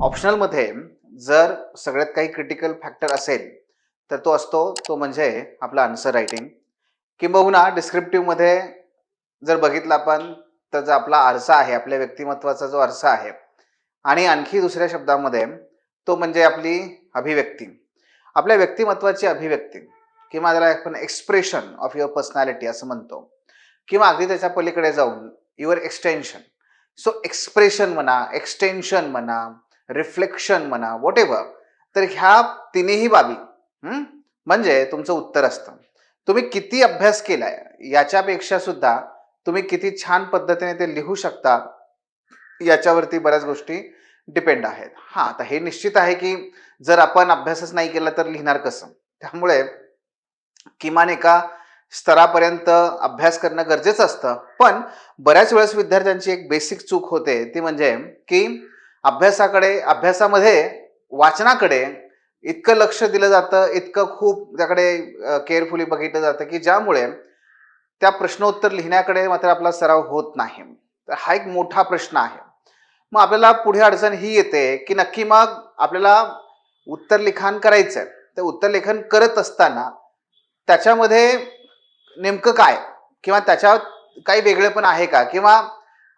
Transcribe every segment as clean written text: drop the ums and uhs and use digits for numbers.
ऑप्शनलमध्ये जर सगळ्यात काही क्रिटिकल फॅक्टर असेल, तर तो असतो तो म्हणजे आपला आन्सर रायटिंग. किंबहुना डिस्क्रिप्टिव्हमध्ये जर बघितलं आपण, तर जो आपला आरसा आहे, आपल्या व्यक्तिमत्त्वाचा जो आरसा आहे आणि आणखी दुसऱ्या शब्दामध्ये तो म्हणजे आपली अभिव्यक्ती. आपल्या व्यक्तिमत्त्वाची अभिव्यक्ती किंवा त्याला आपण एक्सप्रेशन ऑफ युअर पर्सनॅलिटी असं म्हणतो, किंवा अगदी त्याच्या पलीकडे जाऊन युअर एक्सटेन्शन. सो एक्सप्रेशन म्हणा, एक्सटेन्शन म्हणा, रिफ्लेक्शन म्हणा, व्हॉटएव्हर. तर ह्या तिन्ही बाबी म्हणजे तुमचं उत्तर असतं. तुम्ही किती अभ्यास केलाय याच्यापेक्षा सुद्धा तुम्ही किती छान पद्धतीने ते लिहू शकता याच्यावरती बऱ्याच गोष्टी डिपेंड आहेत. हां, आता हे निश्चित आहे की जर आपण अभ्यासच नाही केला तर लिहिणार कसं? त्यामुळे किमान एका स्तरापर्यंत अभ्यास करणं गरजेचं असतं. पण बऱ्याच वेळेस विद्यार्थ्यांची एक बेसिक चूक होते, ती म्हणजे की अभ्यासामध्ये वाचनाकडे इतकं लक्ष दिलं जातं, इतकं खूप त्याकडे केअरफुली बघितलं जातं, की ज्यामुळे त्या प्रश्नोत्तर लिहिण्याकडे मात्र आपला सराव होत नाही. तर हा एक मोठा प्रश्न आहे. मग आपल्याला पुढे अडचण ही येते, की नक्की मग आपल्याला उत्तर लिखाण करायचंय. तर उत्तर लेखन करत असताना त्याच्यामध्ये नेमकं काय, किंवा त्याच्यात काही वेगळेपण आहे का, किंवा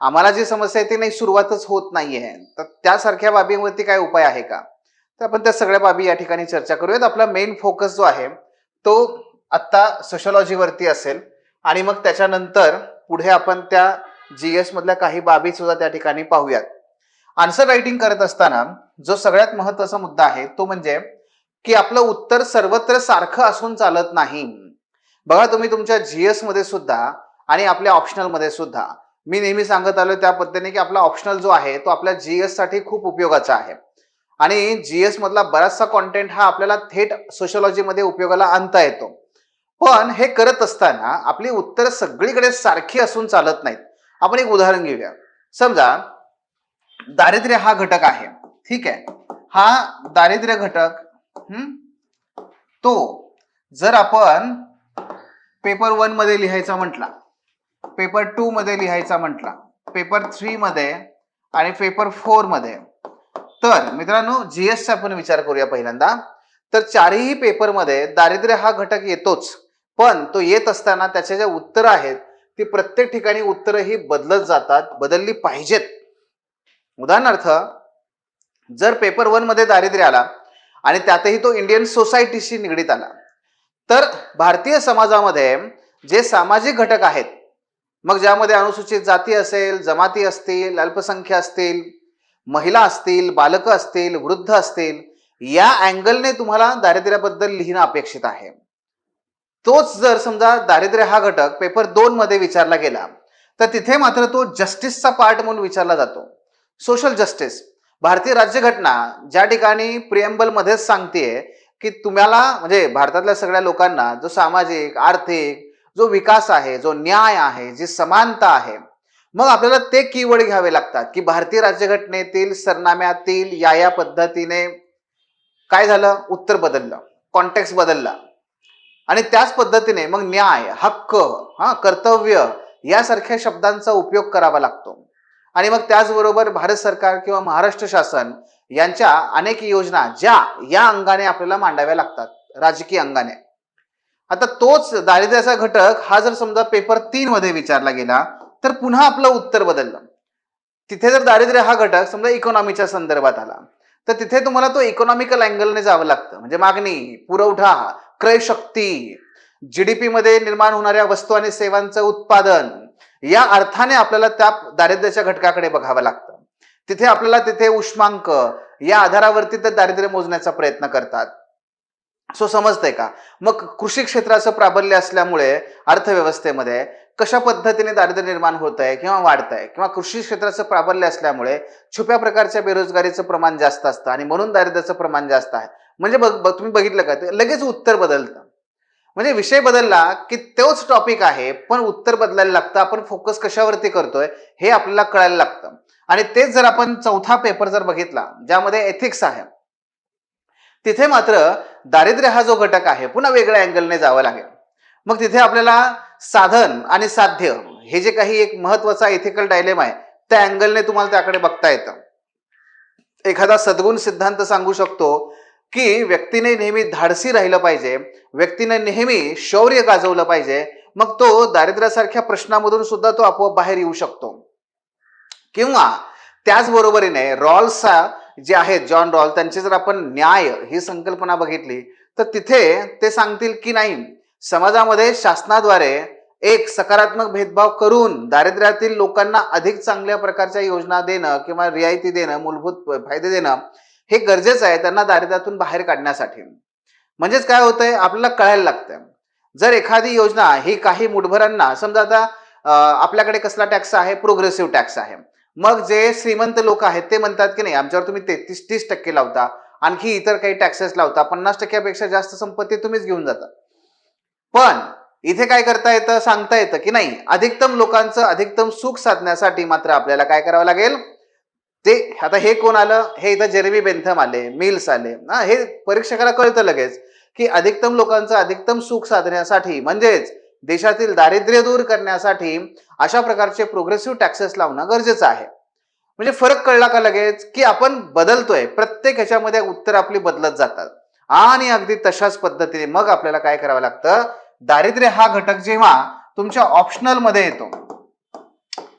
आम्हाला जी समस्या आहे ती नाही, सुरुवातच होत नाहीये, तर त्यासारख्या बाबींवरती काय उपाय आहे का? तर आपण त्या सगळ्या बाबी या ठिकाणी चर्चा करूयात. आपला मेन फोकस जो आहे तो आत्ता सोशॉलॉजीवरती असेल आणि मग त्याच्यानंतर पुढे आपण त्या जीएस मधल्या काही बाबी सुद्धा त्या ठिकाणी पाहूयात. आन्सर रायटिंग करत असताना जो सगळ्यात महत्वाचा मुद्दा आहे तो म्हणजे की आपलं उत्तर सर्वत्र सारखं असून चालत नाही. बघा, तुम्ही तुमच्या जीएस मध्ये सुद्धा आणि आपल्या ऑप्शनल मध्ये सुद्धा मी नेहमी सांगत आलो त्या पद्धतीने की आपला ऑप्शनल जो आहे तो आपल्या जीएस साठी खूप उपयोगाचा आहे आणि जीएस मधला बराचसा कॉन्टेंट हा आपल्याला थेट सोशॉलॉजी मध्ये उपयोगाला आणता येतो. पण हे करत असताना आपली उत्तर सगळीकडे सारखी असून चालत नाहीत. आपण एक उदाहरण घेऊया. समजा दारिद्र्य हा घटक आहे, ठीक आहे. हा दारिद्र्य घटक तो जर आपण पेपर 1 मध्ये लिहायचा म्हटला, पेपर 2 मध्ये लिहायचा म्हटला, पेपर 3 मध्ये आणि पेपर 4 मध्ये, तर मित्रांनो जीएसचा आपण विचार करूया पहिल्यांदा. तर चारही पेपरमध्ये दारिद्र्य हा घटक येतोच, पण तो येत असताना त्याचे जे उत्तर आहेत ती प्रत्येक ठिकाणी उत्तरं ही बदलत जातात, बदलली पाहिजेत. उदाहरणार्थ, जर पेपर 1 मध्ये दारिद्र्य आला आणि त्यातही तो इंडियन सोसायटीशी निगडीत आला, तर भारतीय समाजामध्ये जे सामाजिक घटक आहेत, मग ज्यामध्ये अनुसूचित जाती असेल, जमाती असतील, अल्पसंख्या असतील, महिला असतील, बालकं असतील, वृद्ध असतील, या अँगलने तुम्हाला दारिद्र्याबद्दल लिहिणं अपेक्षित आहे. तोच जर समजा दारिद्र्य हा घटक पेपर 2 मध्ये विचारला गेला, तर तिथे मात्र तो जस्टिसचा पार्ट म्हणून विचारला जातो. Social justice. भारतीय राज्यघटना ज्या ठिकाणी प्रिएम्बल मध्येच सांगतेय की तुम्हाला म्हणजे भारतातल्या सगळ्या लोकांना जो सामाजिक, आर्थिक जो विकास आहे, जो न्याय आहे, जी समानता आहे, मग आपल्याला ते कीवर्ड घ्यावे लागतात की भारतीय राज्यघटनेतील सरनाम्यातील या पद्धतीने काय झालं, उत्तर बदललं, कॉन्टेक्स्ट बदलला आणि त्याच पद्धतीने मग न्याय, हक्क, कर्तव्य यासारख्या शब्दांचा उपयोग करावा लागतो. आणि मग त्याचबरोबर भारत सरकार किंवा महाराष्ट्र शासन यांच्या अनेक योजना ज्या या अंगाने आपल्याला मांडाव्या लागतात, राजकीय अंगाने. आता तोच दारिद्र्याचा घटक हा जर समजा पेपर 3 मध्ये विचारला गेला, तर पुन्हा आपलं उत्तर बदललं. तिथे जर दारिद्र्य हा घटक समजा इकॉनॉमीच्या संदर्भात आला, तर तिथे तुम्हाला तो इकॉनॉमिकल अँगलने जावं लागतं. म्हणजे मागणी, पुरवठा, क्रय शक्ती, जीडीपी मध्ये निर्माण होणाऱ्या वस्तू आणि सेवांचं उत्पादन, या अर्थाने आपल्याला त्या दारिद्र्याच्या घटकाकडे बघावं लागतं. तिथे आपल्याला तिथे उष्मांक या आधारावरती तर दारिद्र्य मोजण्याचा प्रयत्न करतात. सो समजतंय का? मग कृषी क्षेत्राचं प्राबल्य असल्यामुळे अर्थव्यवस्थेमध्ये कशा पद्धतीने दारिद्र्य निर्माण होत आहे किंवा वाढत आहे, किंवा कृषी क्षेत्राचं प्राबल्य असल्यामुळे छुप्या प्रकारच्या बेरोजगारीचं प्रमाण जास्त असतं आणि म्हणून दारिद्र्याचं प्रमाण जास्त आहे. म्हणजे तुम्ही बघितलं का, लगेच उत्तर बदलतं. म्हणजे विषय बदलला की तोच टॉपिक आहे, पण उत्तर बदलायला लागतं. आपण फोकस कशावरती करतोय हे आपल्याला कळायला लागतं. आणि तेच जर आपण चौथा पेपर जर बघितला ज्यामध्ये एथिक्स आहे, तिथे मात्र दारिद्र्य हा जो घटक आहे पुन्हा वेगळ्या अँगलने जावं लागेल. मग तिथे आपल्याला साधन आणि साध्य हे जे काही एक महत्वाचा एथिकल डायलेमा आहे त्या अँगलने तुम्हाला त्याकडे बघता येतं. एखादा सद्गुण सिद्धांत सांगू शकतो की व्यक्तीने नेहमी धाडसी राहिलं पाहिजे, व्यक्तीने नेहमी शौर्य गाजवलं पाहिजे, मग तो दारिद्र्यासारख्या प्रश्नामधून सुद्धा तो आपोआप बाहेर येऊ शकतो. किंवा त्याचबरोबरीने रॉल्सचा जे आहेत जॉन रॉल, त्यांची जर आपण न्याय ही संकल्पना बघितली तर तिथे ते सांगतील की नाही, समाजामध्ये शासनाद्वारे एक सकारात्मक भेदभाव करून दारिद्र्यातील लोकांना अधिक चांगल्या प्रकारच्या योजना देणं किंवा रियायती देणं, मूलभूत फायदे देणं हे गरजेचं आहे त्यांना दारिद्र्यातून बाहेर काढण्यासाठी. म्हणजेच काय होतंय, आपल्याला कळायला लागतं, जर एखादी योजना ही काही मुठभरांना, समजा आता आपल्याकडे कसला टॅक्स आहे, प्रोग्रेसिव्ह टॅक्स आहे, मग जे श्रीमंत लोक आहेत ते म्हणतात की नाही आमच्यावर तुम्ही 33-30% लावता, आणखी इतर काही टॅक्सेस लावता, 50%पेक्षा जास्त संपत्ती तुम्हीच घेऊन जाता. पण इथे काय करता येतं, सांगता येतं की नाही, अधिकतम लोकांचं अधिकतम सुख साधण्यासाठी मात्र आपल्याला काय करावं लागेल, ते आता हे कोण आलं, हे इथं जेरेमी बेंथम आले, मिल्स आले, हे परीक्षकाला कळतं लगेच की अधिकतम लोकांचं अधिकतम सुख साधण्यासाठी म्हणजेच देशातील दारिद्र्य दूर करण्यासाठी अशा प्रकारचे प्रोग्रेसिव्ह टॅक्सेस लावणं गरजेचं आहे. म्हणजे फरक कळला का लगेच की आपण बदलतोय, प्रत्येक ह्याच्यामध्ये उत्तर आपली बदलत जातात. आणि अगदी तशाच पद्धतीने मग आपल्याला काय करावं लागतं, दारिद्र्य हा घटक जेव्हा तुमच्या ऑप्शनल मध्ये येतो,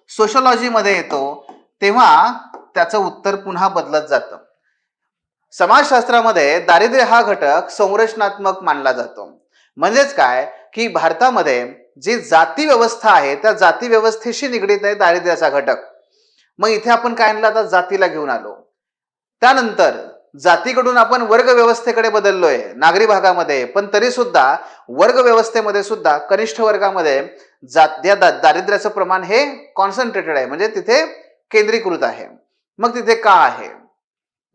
सोशलॉजी मध्ये येतो, तेव्हा त्याचं उत्तर पुन्हा बदलत जातं. समाजशास्त्रामध्ये दारिद्र्य हा घटक संरचनात्मक मानला जातो. म्हणजेच काय की भारतामध्ये जी जाती व्यवस्था आहे त्या जाती व्यवस्थेशी निगडीत आहे दारिद्र्याचा घटक. मग इथे आपण काय आणलं, आता जातीला घेऊन आलो, त्यानंतर जातीकडून आपण वर्ग व्यवस्थेकडे बदललोय नागरी भागामध्ये, पण तरी सुद्धा वर्ग व्यवस्थेमध्ये सुद्धा कनिष्ठ वर्गामध्ये दारिद्र्याचं प्रमाण हे कॉन्सन्ट्रेटेड आहे, म्हणजे तिथे केंद्रीकृत आहे. मग तिथे का आहे,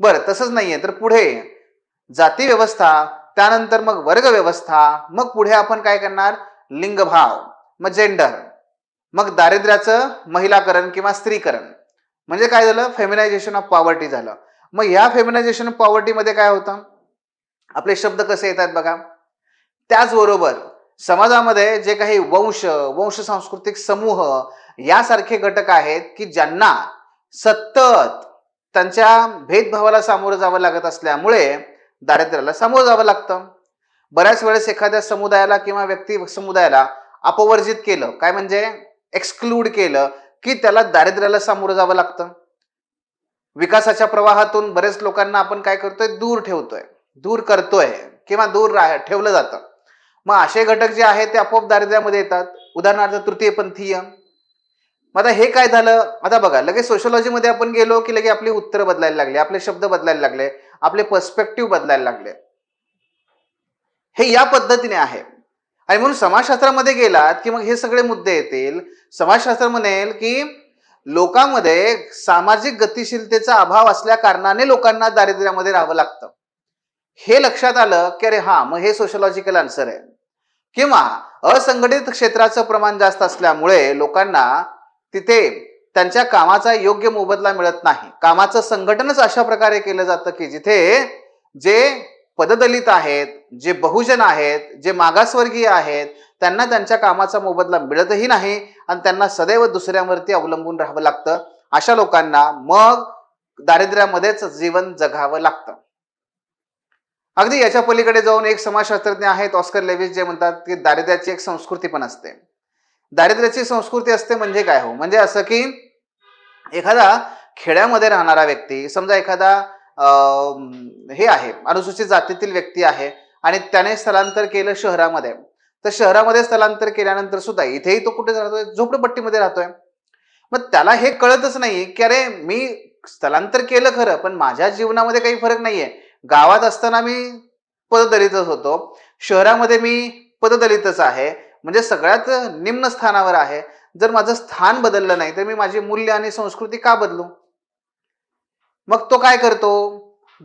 बरं तसंच नाहीये तर पुढे जाती व्यवस्था, त्यानंतर मग वर्ग व्यवस्था, मग पुढे आपण काय करणार, लिंगभाव, मग जेंडर, मग दारिद्र्याचं महिलाकरण किंवा स्त्रीकरण, म्हणजे काय झालं, फेमिनायझेशन ऑफ पॉवर्टी झालं. मग ह्या फेमिनायझेशन ऑफ पॉवर्टी मध्ये काय होतं, आपले शब्द कसे येतात बघा. त्याचबरोबर समाजामध्ये जे काही वंश सांस्कृतिक समूह यासारखे घटक आहेत की ज्यांना सतत त्यांच्या भेदभावाला सामोरं जावं लागत असल्यामुळे दारिद्र्याला सामोरं जावं लागतं. बऱ्याच वेळेस एखाद्या समुदायाला किंवा व्यक्ती समुदायाला अपवर्जित केलं, काय म्हणजे एक्सक्लूड केलं, की त्याला दारिद्र्याला सामोरं जावं लागतं. विकासाच्या प्रवाहातून बरेच लोकांना आपण काय करतोय, दूर ठेवतोय, दूर करतोय किंवा दूर ठेवलं जातं. मग असे घटक जे आहेत ते आपोआप दारिद्र्यामध्ये येतात. उदाहरणार्थ तृतीयपंथीय. मग आता हे काय झालं, आता बघा लगेच सोशलॉजीमध्ये आपण गेलो की लगे आपली उत्तरं बदलायला लागले, आपले शब्द बदलायला लागले, आपले पर्स्पेक्टिव्ह बदलायला लागले. हे या पद्धतीने आहे. आणि म्हणून समाजशास्त्रामध्ये गेलात की मग हे सगळे मुद्दे येतील. समाजशास्त्र म्हणेल की लोकांमध्ये सामाजिक गतिशीलतेचा अभाव असल्या कारणाने लोकांना दारिद्र्यामध्ये राहावं लागतं. हे लक्षात आलं की अरे हा, मग हे सोशलॉजिकल आन्सर आहे. किंवा असंघटित क्षेत्राचं प्रमाण जास्त असल्यामुळे लोकांना तिथे त्यांच्या कामाचा योग्य मोबदला मिळत नाही. कामाचं संघटनच अशा प्रकारे केलं जातं की जिथे जे पददलित आहेत, जे बहुजन आहेत, जे मागासवर्गीय आहेत, त्यांना त्यांच्या कामाचा मोबदला मिळतही नाही आणि त्यांना सदैव दुसऱ्यांवरती अवलंबून राहावं लागतं. अशा लोकांना मग दारिद्र्यामध्येच जीवन जगावं लागतं. अगदी याच्या पलीकडे जाऊन एक समाजशास्त्रज्ञ आहेत ऑस्कर लेविस, जे म्हणतात की दारिद्र्याची एक संस्कृती पण असते. दारिद्र्याची संस्कृती असते म्हणजे काय हो, म्हणजे असं की एखादा खेड्यामध्ये राहणारा व्यक्ती, समजा एखादा हे आहे अनुसूचित जातीतील व्यक्ती आहे आणि त्याने स्थलांतर केलं शहरामध्ये, तर शहरामध्ये स्थलांतर केल्यानंतर सुद्धा इथेही तो कुठे राहतोय, झोपडपट्टीमध्ये राहतोय. मग त्याला हे कळतच नाही की अरे मी स्थलांतर केलं खरं, पण माझ्या जीवनामध्ये काही फरक नाहीये. गावात असताना मी पददलितच होतो, शहरामध्ये मी पददलितच आहे, म्हणजे सगळ्यात निम्न स्थानावर आहे. जर माझं स्थान बदललं नाही तर मी माझी मूल्य आणि संस्कृती का बदलू. मग तो काय करतो,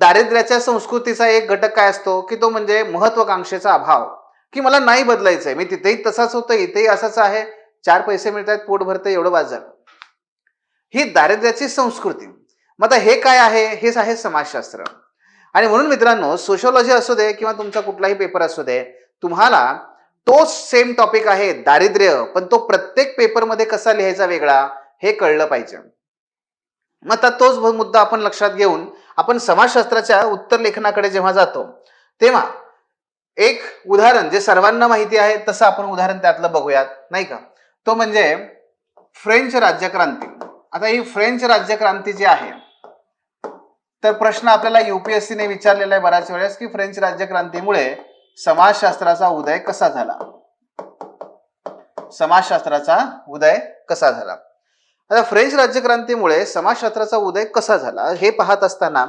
दारिद्र्याच्या संस्कृतीचा एक घटक काय असतो की तो म्हणजे महत्वाकांक्षेचा अभाव, की मला नाही बदलायचंय, मी तिथेही तसाच होतं, इथेही असंच आहे, 4 पैसे मिळतात, पोट भरतं, एवढं वाज झालं. ही दारिद्र्याची संस्कृती. मग आता हे काय आहे, हेच आहे समाजशास्त्र. आणि म्हणून मित्रांनो, सोशलॉजी असू दे किंवा तुमचा कुठलाही पेपर असू दे, तुम्हाला तोच सेम टॉपिक आहे दारिद्र्य, पण तो प्रत्येक पेपरमध्ये कसा लिहायचा वेगळा हे कळलं पाहिजे. मग आता तोच मुद्दा आपण लक्षात घेऊन आपण समाजशास्त्राच्या उत्तर लेखनाकडे जेव्हा जातो तेव्हा एक उदाहरण जे सर्वांना माहिती आहे तसं आपण उदाहरण त्यातलं बघूयात, नाही का? तो म्हणजे फ्रेंच राज्यक्रांती. आता ही फ्रेंच राज्यक्रांती जी आहे, तर प्रश्न आपल्याला युपीएससीने विचारलेला आहे बऱ्याच वेळेस की फ्रेंच राज्यक्रांतीमुळे समाजशास्त्राचा उदय कसा झाला. समाजशास्त्राचा उदय कसा झाला. आता फ्रेंच राज्यक्रांतीमुळे समाजशास्त्राचा उदय कसा झाला हे पाहत असताना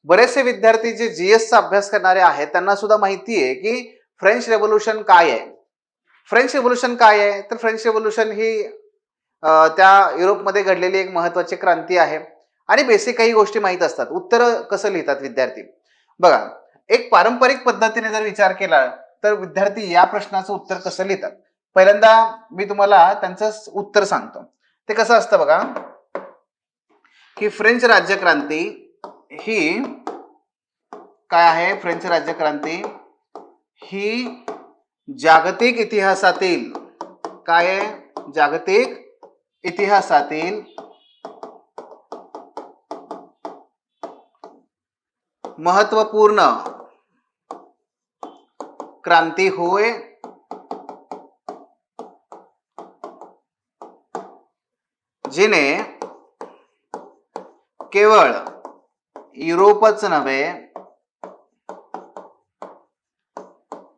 बरेचसे विद्यार्थी जे जीएसचा अभ्यास करणारे आहेत त्यांना सुद्धा माहिती आहे की फ्रेंच रेव्होल्यूशन काय आहे. फ्रेंच रेव्होल्यूशन काय आहे, तर फ्रेंच रेव्होल्यूशन ही त्या युरोपमध्ये घडलेली एक महत्वाची क्रांती आहे आणि बेसिक काही गोष्टी माहीत असतात. उत्तर कसं लिहितात विद्यार्थी बघा, एक पारंपरिक पद्धतीने जर विचार केला तर विद्यार्थी या प्रश्नाचं उत्तर कसं लिहितात. पहिल्यांदा मी तुम्हाला त्यांचं उत्तर सांगतो. ते कसं असतं बघा की फ्रेंच राज्यक्रांती ही काय आहे, फ्रेंच राज्यक्रांती ही जागतिक इतिहासातील काय आहे, जागतिक इतिहासातील महत्वपूर्ण क्रांती होय जिने केवळ युरोपच नव्हे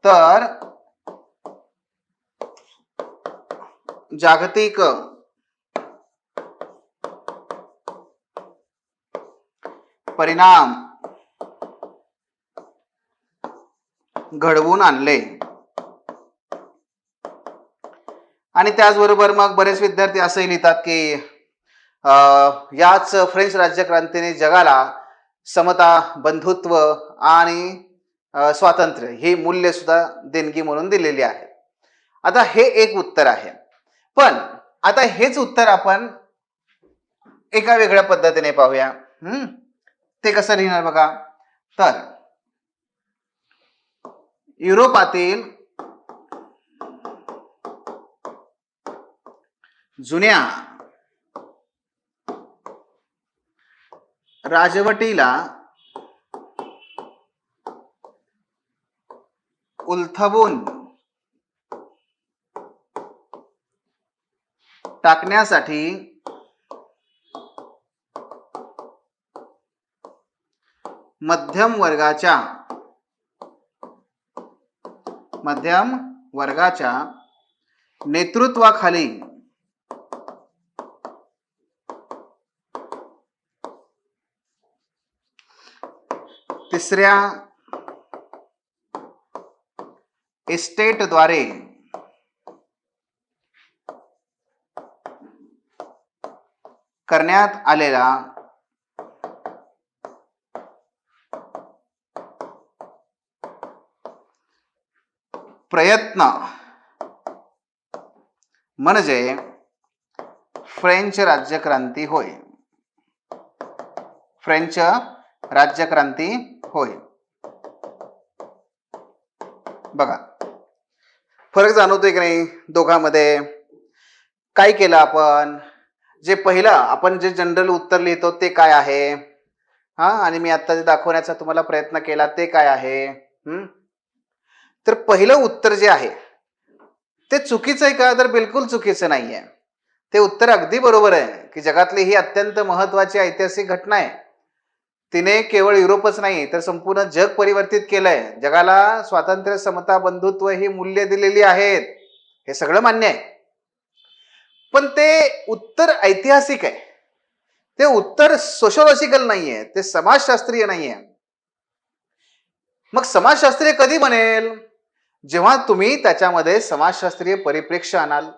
तर जागतिक परिणाम घडवून आणले. आणि त्याचबरोबर मग बरेच विद्यार्थी असंही लिहितात की याच फ्रेंच राज्यक्रांतीने जगाला समता, बंधुत्व आणि स्वातंत्र्य ही मूल्य सुद्धा देणगी म्हणून दिलेली आहे. आता हे एक उत्तर आहे, पण आता हेच उत्तर आपण एका वेगळ्या पद्धतीने पाहूया. ते कसं लिहिणार बघा, तर युरोपातील जुन्या राजवटीला उलथवून टाकण्यासाठी मध्यम वर्गाच्या नेतृत्वाखाली तिसऱ्या एस्टेटद्वारे करण्यात आलेला प्रयत्न म्हणजे फ्रेंच राज्यक्रांती होय. फ्रेंच राज्यक्रांती होय. बघा फरक जाणवतोय की नाही दोघांमध्ये. काय केलं आपण, जे पहिलं आपण जे जनरल उत्तर लिहितो ते काय आहे, आणि मी आता जे दाखवण्याचा तुम्हाला प्रयत्न केला ते काय आहे. तर पहिलं उत्तर जे आहे ते चुकीचं आहे का, तर बिलकुल चुकीचं नाहीये. ते उत्तर अगदी बरोबर आहे की जगातली ही अत्यंत महत्वाची ऐतिहासिक घटना आहे. तिने केवळ युरोपच नाही तर संपूर्ण जग परिवर्तित केलंय. जगाला स्वातंत्र्य, समता, बंधुत्व ही मूल्य दिलेली आहेत, हे सगळं मान्य आहे. पण ते उत्तर ऐतिहासिक आहे, ते उत्तर सोशोलॉजिकल नाहीये, ते समाजशास्त्रीय नाहीये. मग समाजशास्त्रीय कधी बनेल, जेव्हा तुम्ही त्याच्यामध्ये समाजशास्त्रीय परिप्रेक्ष्य आणाल.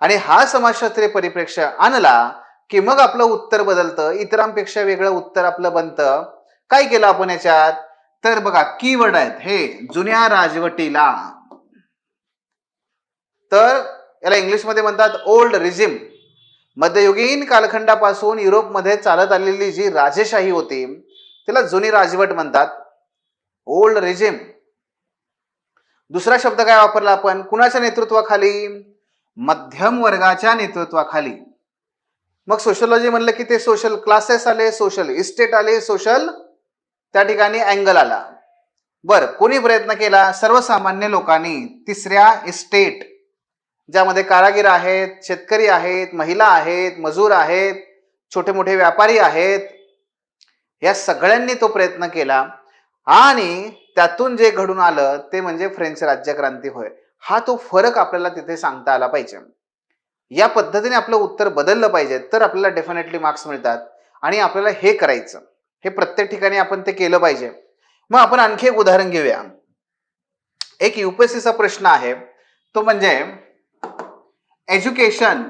आणि हा समाजशास्त्रीय परिप्रेक्ष्य आणला की मग आपलं उत्तर बदलतं, इतरांपेक्षा वेगळं उत्तर आपलं बनतं. काय केलं आपण याच्यात, तर बघा कीवर्ड आहेत हे जुन्या राजवटीला. तर याला इंग्लिशमध्ये म्हणतात ओल्ड रिजिम. मध्ययुगीन कालखंडापासून युरोपमध्ये चालत आलेली जी राजेशाही होती त्याला जुनी राजवट म्हणतात, ओल्ड रिजिम. दुसरा शब्द काय वापरला आपण, कुणाच्या नेतृत्वाखाली, मध्यम वर्गाच्या नेतृत्वाखाली. मग सोशलॉजी म्हणलं की ते सोशल क्लासेस आले, सोशल इस्टेट आले, सोशल त्या ठिकाणी अँगल आला. बर, कोणी प्रयत्न केला? सर्वसामान्य लोकांनी. तिसऱ्या इस्टेट, ज्यामध्ये कारागीर आहेत, शेतकरी आहेत, महिला आहेत, मजूर आहेत, छोटे मोठे व्यापारी आहेत, या सगळ्यांनी तो प्रयत्न केला आणि त्यातून जे घडून आलं ते म्हणजे फ्रेंच राज्यक्रांती होय. हा तो फरक आपल्याला तिथे सांगता आला पाहिजे. या पद्धतीने आपलं उत्तर बदललं पाहिजे तर आपल्याला डेफिनेटली मार्क्स मिळतात. आणि आपल्याला हे करायचं, हे प्रत्येक ठिकाणी आपण ते केलं पाहिजे. मग आपण आणखी एक उदाहरण घेऊया. एक यूपीएससीचा प्रश्न आहे, तो म्हणजे एज्युकेशन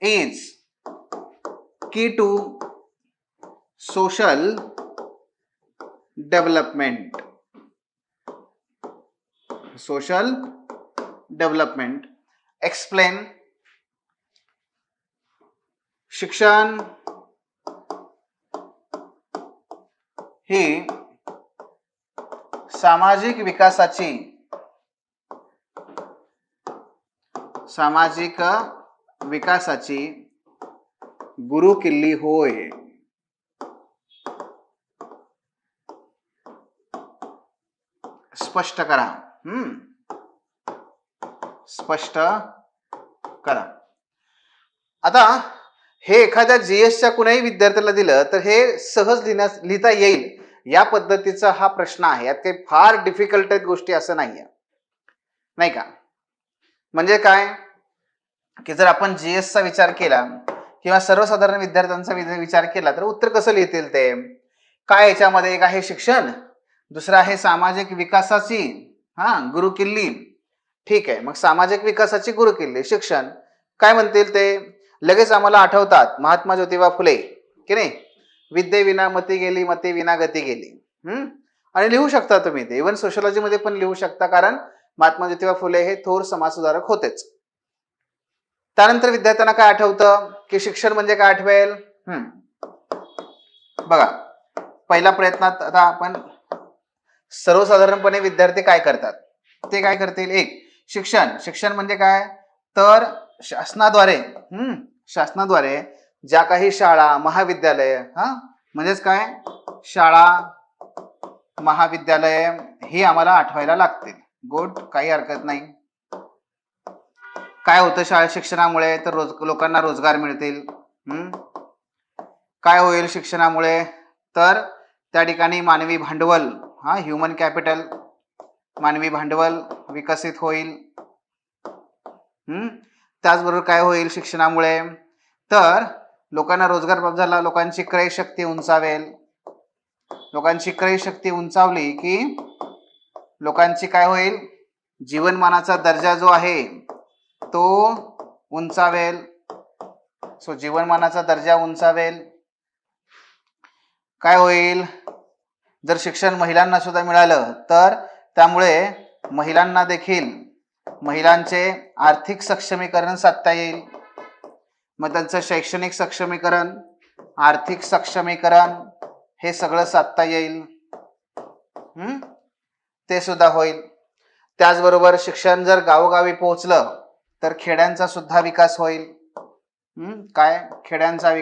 इज की टू सोशल डेव्हलपमेंट. एक्सप्लेन. शिक्षण ही सामाजिक विकासाची गुरुकिल्ली होय. स्पष्ट करा. स्पष्ट करा. आता हे एखाद्या जीएसच्या कुणाही विद्यार्थ्याला दिलं तर हे सहज लिहिता येईल या पद्धतीचा हा प्रश्न आहे. यात काही फार डिफिकल्ट गोष्टी असं नाहीये, नाही का? म्हणजे काय की जर आपण जीएसचा विचार केला किंवा सर्वसाधारण विद्यार्थ्यांचा विचार केला तर उत्तर कसं लिहितील ते? काय याच्यामध्ये? एक आहे शिक्षण, दुसरं आहे सामाजिक विकासाची गुरुकिल्ली. ठीक आहे, मग सामाजिक विकासाची गुरुकिल्ली शिक्षण. काय म्हणतील ते? लगेच आम्हाला आठवतात महात्मा ज्योतिबा फुले, की नाही? विद्येविना मती गेली, मती विना गती गेली. आणि लिहू शकता तुम्ही ते. इव्हन सोशलॉजी मध्ये पण लिहू शकता, कारण महात्मा ज्योतिबा फुले हे थोर समाजसुधारक होतेच. त्यानंतर विद्यार्थ्यांना काय आठवतं की शिक्षण म्हणजे काय आठवेल? बघा, पहिल्या प्रयत्नात आता आपण सर्वसाधारणपणे विद्यार्थी काय करतात ते काय करतील? एक, शिक्षण म्हणजे काय? तर शासनाद्वारे ज्या काही शाळा, महाविद्यालय, म्हणजेच काय, शाळा, महाविद्यालय ही आम्हाला आठवायला लागतील. गुड, काही हरकत नाही. काय होतं शाळा शिक्षणामुळे? तर लोकांना रोजगार मिळतील. काय होईल शिक्षणामुळे? तर त्या ठिकाणी मानवी भांडवल, ह्युमन कॅपिटल, मानवी भांडवल विकसित होईल. त्याचबरोबर काय होईल शिक्षणामुळे? तर लोकांना रोजगार प्राप्त झाला, लोकांची क्रय शक्ती उंचावेल. लोकांची क्रय शक्ती उंचावली की लोकांची काय होईल? जीवनमानाचा दर्जा जो आहे तो उंचावेल. सो जीवनमानाचा दर्जा उंचावेल. काय होईल? जर शिक्षण महिलांना सुद्धा मिळालं तर त्यामुळे महिलांना देखील, महिलांचे आर्थिक सक्षमीकरण साधता येईल. मग त्यांचं शैक्षणिक सक्षमीकरण, आर्थिक सक्षमीकरण हे सगळं साधता येईल. ते सुद्धा होईल. त्याचबरोबर शिक्षण जर गावोगावी पोहोचलं तर खेड्यांचा सुद्धा विकास होईल. काय? खेड्यांचा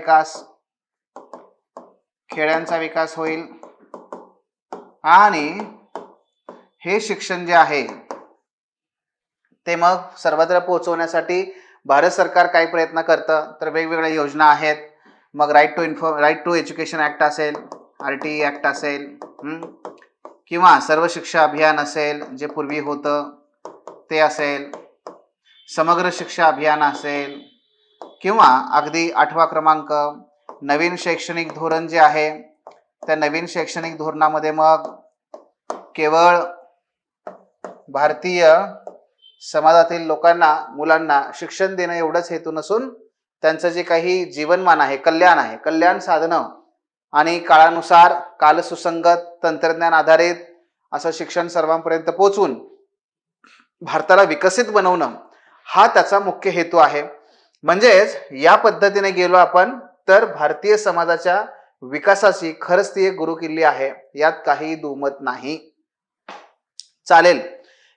विकास होईल. आणि हे शिक्षण जे आहे ते मग सर्वत्र पोहोचवण्यासाठी भारत सरकार काय प्रयत्न करतं? तर वेगवेगळ्या योजना आहेत. मग राईट टू एज्युकेशन ऍक्ट असेल, RTE ऍक्ट असेल, किंवा सर्व शिक्षा अभियान असेल, जे पूर्वी होतं ते असेल, समग्र शिक्षा अभियान असेल, किंवा अगदी 8वा क्रमांक नवीन शैक्षणिक धोरण जे आहे त्या नवीन शैक्षणिक धोरणामध्ये मग केवळ भारतीय समाजातील लोकांना, मुलांना शिक्षण देणं एवढंच हेतू नसून त्यांचं जे काही जीवनमान आहे, कल्याण साधणं आणि काळानुसार कालसुसंगत तंत्रज्ञान आधारित असं शिक्षण सर्वांपर्यंत पोहोचून भारताला विकसित बनवणं हा त्याचा मुख्य हेतू आहे. म्हणजेच या पद्धतीने गेलो आपण तर भारतीय समाजाच्या विकासाची खरंच ती एक गुरुकिल्ली आहे, यात काही दुमत नाही. चालेल.